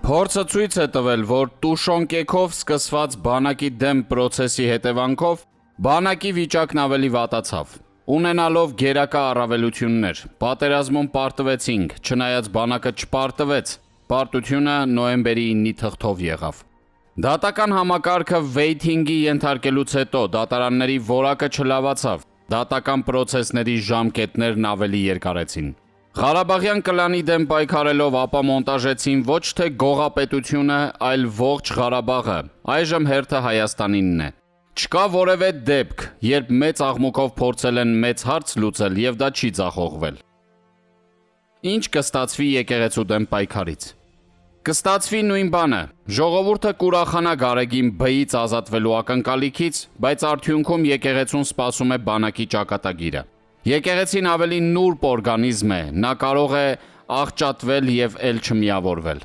Փորձը ցույց է տվել, որ Տուշոնկեքով սկսված բանակի դեմ պրոցեսի հետևանքով բանակի վիճակն ավելի վատացավ։ Ունենալով գերակա առավելություններ, պատերազմում պարտվեցինք, չնայած բանակը չպարտվեց, պարտությունը նոյեմբերի 9-ի թղթով եղավ։ Դատական համակարգը վեյթինգի ենթարկելուց հետո դատարանների որակը չլավացավ, դատական պրոցեսների ժամկետներն ավելի երկարեցին։ Ղարաբաղյան կլանի դեմ պայքարելով ապամոնտաժեցին ոչ թե գողապետությունը, այլ ողջ Ղարաբաղը, այժմ հերթը Հայաստանինն է։ Չկա որևէ դեպք, երբ մեծ աղմուկով փորձել են մեծ հարց լուծել եւ դա չի ձախողվել։ Ինչ կստացվի եկեղեցու դեմ պայքարից։ Կստացվի նույն բանը, ժողովուրդը կուրախանա Գարեգին բեից ազատվելու ակնկալիքից, բայց արդյունքում եկեղեցուն սպասում է բանակի ճակատագիրը։ Եկեղեցին ավելի նուրբ օրգանիզմ է, նա կարող է աղճատվել եւ ել չմիավորվել։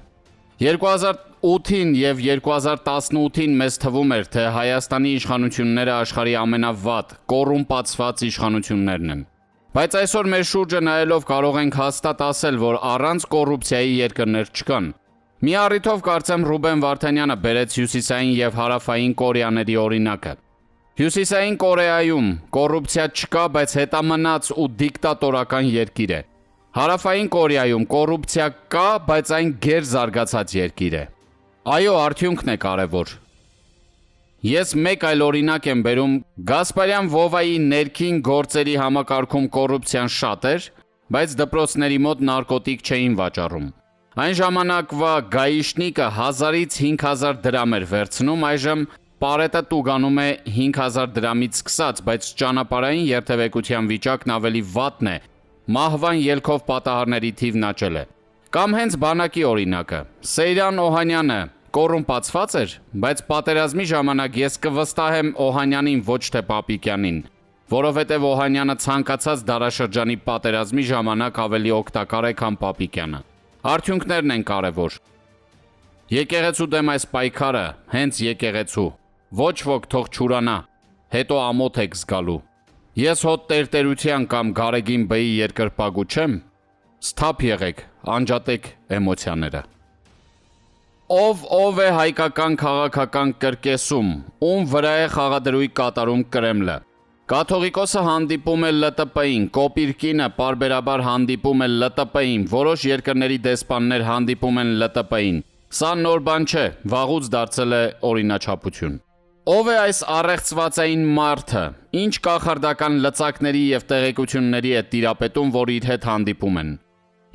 2008-ին եւ 2018-ին մեզ թվում էր, թե Հայաստանի իշխանությունները աշխարհի ամենավատ, կոռումպացված իշխանություններն են։ Բայց այսօր մեր շուրջը նայելով կարող ենք հաստատ ասել, որ առանց կոռուպցիայի երկրներ չկան։ Մի առիթով կարծեմ Ռուբեն Վարդանյանը բերեց Հյուսիսային եւ Հարավային Կորեաների օրինակը։ Հյուսիսային Կորեայում կոռուպցիա չկա, բայց հետամնաց ու դիկտատորական երկիր է։ Հարավային Կորեայում կոռուպցիա կա, բայց այն գերզարգացած երկիր է։ Այո, արդյունքն է կարևոր։ Ես մեկ այլ օրինակ եմ բերում, Գասպարյան Վովայի ներքին գործերի համակարգում կոռուպցիան շատ էր, բայց դպրոցների մոտ նարկոտիկ չէին վաճառում։ Այն ժամանակվա գայիշնիկը 1000-ից 5000 դրամ էր վերցնում, այժմ Պարետը տուգանում է 5000 դրամից սկսած, բայց ճանապարհային երթևեկության վիճակն ավելի վատն է, մահվան ելքով պատահարների թիվն աճել է։ Կամ հենց բանակի օրինակը։ Սեյրան Օհանյանը կոռումպացված էր, բայց պատերազմի ժամանակ ես կվստահեմ Օհանյանին, ոչ թե Պապիկյանին, որովհետև Օհանյանը ցանկացած դարաշրջանի պատերազմի ժամանակ ավելի օգտակար է, քան Պապիկյանը։ Արդյունքներն են կարևոր։ Եկեղեցու դեմ այս պայքարը հենց եկեղեցու։ Ոչ ոք թող չուրանա, հետո ամոթ եք զգալու։ Ես հոտ տերտերության կամ Գարեգին բեի երկրպագու չեմ, սթափ եղեք, անջատեք էմոցիաները։ Ով է հայկական քաղաքական կրկեսում, ում վրա է խաղադրույք կատարում Կրեմլը։ Կաթողիկոսը հանդիպում է ԼՏՊ-ին, Կոպիրկինը պարբերաբար հանդիպում է ԼՏՊ-ին, որոշ երկրների դեսպաններ հանդիպում են ԼՏՊ-ին։ Սա նոր բան չէ, վաղուց դարձել է օրինաչափություն։ Ով է այս առեղծվածային մարդը, ինչ կախարդական լծակների եւ տեղեկությունների է տիրապետում, որ իր հետ հանդիպում են։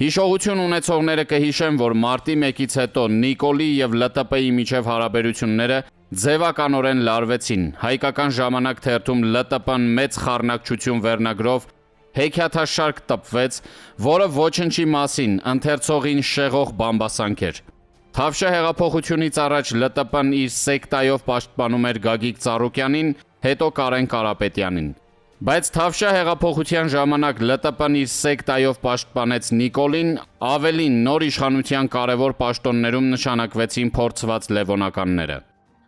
Հիշողություն ունեցողները կհիշեն, որ մարտի 1-ից հետո Նիկոլի եւ ԼՏՊ-ի միջև հարաբերությունները ձևականորեն լարվեցին։ Հայկական ժամանակ թերթում ԼՏՊ-ն մեծ խառնակցություն վերնագրով հեքիաթաշարք տպվեց, որը ոչնչի մասին ընթերցողին շեղող բամբասանք էր։ Թավշյա հեղափոխությունից առաջ ԼՏՊ-ն իր սեկտայով պաշտպանում էր Գագիկ Ծառուկյանին, հետո Կարեն Կարապետյանին։ Բայց Թավշյա հեղափոխության ժամանակ ԼՏՊ-ն իր սեկտայով պաշտպանեց Նիկոլին, ավելին նոր իշխանության կարևոր պաշտոններում նշանակվեցին փորձված լևոնականները։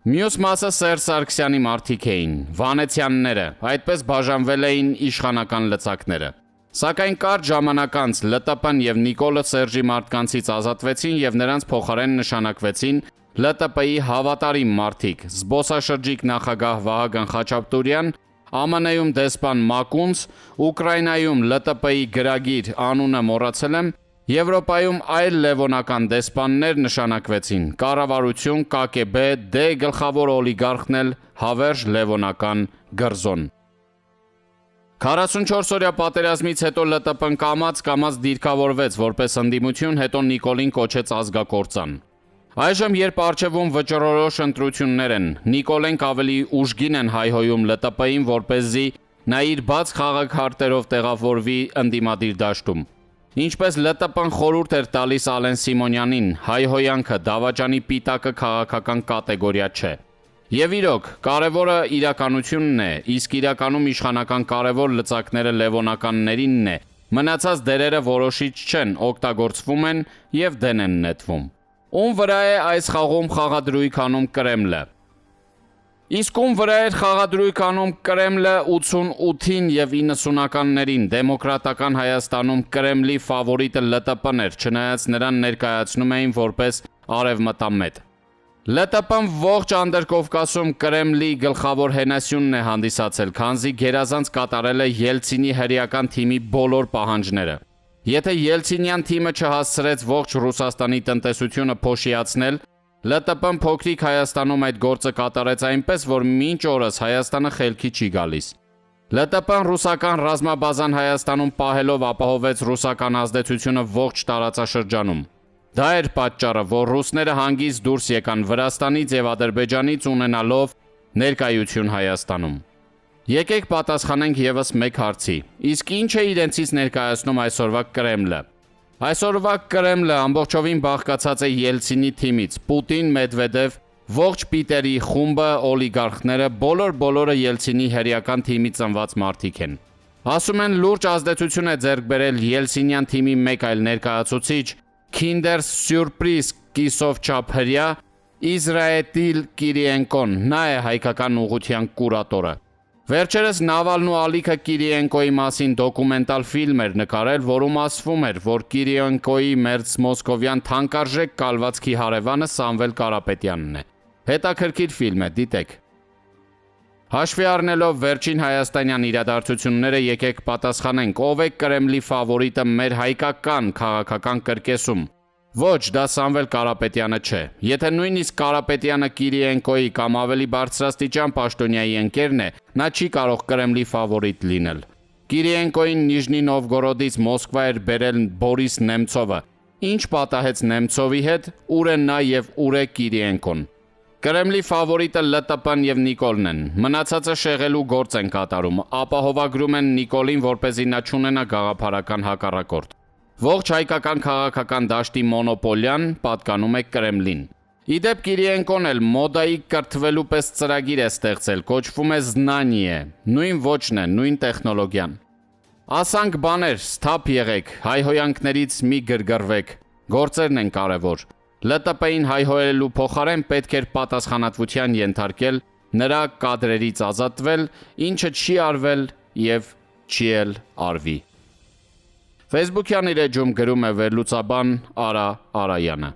Մյուս մասը Սերժ Սարգսյանի մարդիկ էին, Վանեցյանները, այդպես բաժանվել էին իշխանական լծակները։ Սակայն կարճ ժամանակ անց ԼՏՊ-ն եւ Նիկոլը Սերժի մարդկանցից ազատվեցին եւ նրանց փոխարեն նշանակվեցին ԼՏՊ-ի հավատարիմ մարդիկ՝ զբոսաշրջիկ նախագահ Վահագն Խաչատուրյան, ԱՄՆ-ում դեսպան Մակունց, Ուկրաինայում ԼՏՊ-ի գրագիր անունը մոռացել եմ, Եվրոպայում այլ լևոնական դեսպաններ նշանակվեցին՝ կառավարություն, ԿԿԲ, գլխավոր օլիգարխն էլ հավերժ լևոնական Գրզոն։ 44-օրյա պատերազմից հետո ԼՏՊ-ն կամաց դիրքավորվեց որպես ընդդիմություն, հետո Նիկոլին կոչեց ազգակործան։ Այժմ, երբ առջևում վճռորոշ ընտրություններ են, Նիկոլենք ավելի ուժգին են հայհոյում ԼՏՊ-ին, որպեսզի նա իր բաց խաղաքարտերով տեղավորվի ընդդիմադիր դաշտում։ Ինչպես ԼՏՊ-ն խորհուրդ էր տալիս Ալեն Սիմոնյանին, հայհոյանքը, դավաճանի պիտակը քաղաքական կատեգորիա չէ։ Եվ իրոք, կարևորը իրականությունն է, իսկ իրականում իշխանական կարևոր լծակները լևոնականներինն է, մնացած դերերը որոշիչ չեն, օգտագործվում են եւ դեն են նետվում։ Ում վրա է այս խաղում խաղադրույք անում Կրեմլը։ Իսկ ում վրա էր խաղադրույք անում Կրեմլը 88-ին եւ 90-ականներին դեմոկրատական Հայաստանում Կրեմլի ֆավորիտը ԼՏՊ-ն էր, չնայած նրան ներկայացնում էին որպես արևմտամետ։ ԼՏՊ-ն ողջ Անդրկովկասում Կրեմլի գլխավոր հենասյունն է հանդիսացել, քանզի գերազանց կատարել է Ելցինի հրեական թիմի բոլոր պահանջները։ Եթե Ելցինյան թիմը չհասցրեց ողջ Ռուսաստանի տնտեսությունը փոշիացնել, ԼՏՊ-ն փոքրիկ Հայաստանում այդ գործը կատարեց այնպես, որ մինչ օրս Հայաստանը խելքի չի գալիս։ ԼՏՊ-ն ռուսական ռազմաբազան Հայաստանում պահելով ապահովեց ռուսական ազդեցությունը ողջ տարածաշրջանում։ Դա էր պատճառը, որ ռուսները հանգիստ դուրս եկան Վրաստանից եւ Ադրբեջանից ունենալով ներկայություն Հայաստանում։ Եկեք պատասխանենք եւս մեկ հարցի. իսկ ինչ է իրենցից ներկայացնում այսօրվա Կրեմլը։ Այսօրվա Կրեմլը ամբողջովին բաղկացած է Ելցինի թիմից, Պուտին, Մեդվեդև, ողջ Պիտերի խումբը, օլիգարխները, բոլորը Ելցինի հերյական թիմի ծնված մարդիկ են։ Ասում են լուրջ ազդեցություն է ձեռք բերել Ելցինյան թիմի մեկ այլ ներկայացուցիչ, Kinder Surprise կիսով չափ հրյա Իսրայել Կիրիենկոն, նա է հայկական ուղղության կուրատորը։ Վերջերս Նավալն ու Ալիքը Կիրիենկոյի մասին դոկումենտալ ֆիլմ էր նկարել, որում ասվում էր, որ Կիրիենկոյի մերձ մոսկովյան թանկարժեք կալվածքի հարևանը Սամվել Կարապետյանն է։ Հետաքրքիր ֆիլմ է, դիտեք։ Հաշվի առնելով վերջին հայաստանյան իրադարձությունները, եկեք պատասխանենք, ով է Կրեմլի ֆավորիտը մեր հայկական քաղաքական կրկեսում։ Ոչ, դա Սամվել Կարապետյանը չէ։ Եթե նույնիսկ Կարապետյանը Կիրիենկոյի կամ ավելի բարձրաստիճան պաշտոնյայի ընկերն է, նա չի կարող Կրեմլի ֆավորիտ լինել։ Կիրիենկոյին Նիժնի Նովգորոդից Մոսկվա էր բերել Բորիս Նեմցովը։ Ինչ պատահեց Նեմցովի հետ, ուր է նա եւ ուր է Կիրիենկոն։ Կրեմլի ֆավորիտը ԼՏՊ-ն եւ Նիկոլն են։ Մնացածը շեղելու գործ են կատարում, ապահովագրում են Նիկոլին, որպեսզի նա չունենա գաղափարական հակառակորդ։ Ողջ հայկական քաղաքական դաշտի մոնոպոլիան պատկանում է Կրեմլին։ Իդեպ Կիրիենկոն էլ մոդայի կրթվելու պես ծրագիր է ստեղծել, կոչվում է Znanie, նույն ոճն է, նույն տեխնոլոգիան։ Ասանք բաներ, սթափ եղեք, հայհոյանքներից մի գրգռվեք, գործերն են կարևոր։ ԼՏՊ-ին հայհոյելու փոխարեն պետք էր պատասխանատվության ենթարկել, նրա կադրերից ազատվել, ինչը չի արվել եւ չի էլ արվի։ Facebook-յան իր էջում գրում է վերլուծաբան Արա Արայանը։